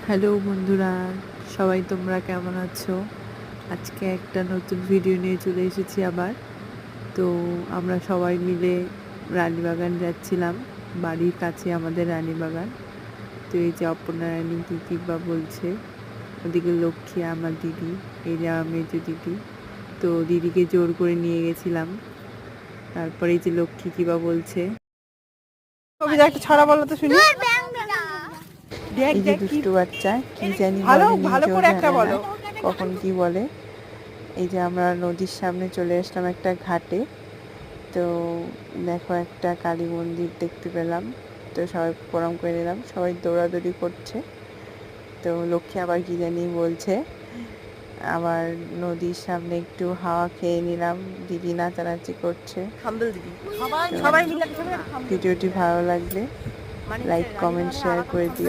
Hello বন্ধুরা, সবাই তোমরা কেমন আছো? আজকে একটা নতুন ভিডিও নিয়ে চলে এসেছি আবার। তো আমরা সবাই মিলে রানীবাগান যাচ্ছিলাম। বাড়ির কাছে আমাদের রানীবাগান। তো এই যে অপর্ণা রানী কি বা বলছে, ওদিকে লক্ষ্মী আমার দিদি, এই যে আমার মেজো দিদি। তো দিদিকে জোর করে নিয়ে গেছিলাম। তারপরে এই যে লক্ষ্মী কি বা বলছে, কবিতা একটা ছড়া বলো তো শুনি। এই যে দুষ্টু বাচ্চা কি জানি ভালো বলে, ভালো নিজেও করে একটা জানে না বলো। কখন কি বলে। এই যে আমরা নদীর সামনে চলে আসলাম একটা ঘাটে। তো দেখো একটা কালী মন্দির দেখতে পেলাম। তো সবাই প্রণাম করে নিলাম, সবাই দৌড়াদৌড়ি করছে। তো লক্ষ্মী আবার কি জানি বলছে। আবার নদীর সামনে একটু হাওয়া খেয়ে নিলাম, দিদি নাচানাচি করছে। তো সবাই মিলে ভিডিওটি ভালো লাগলে লাইক কমেন্ট শেয়ার করে দিও।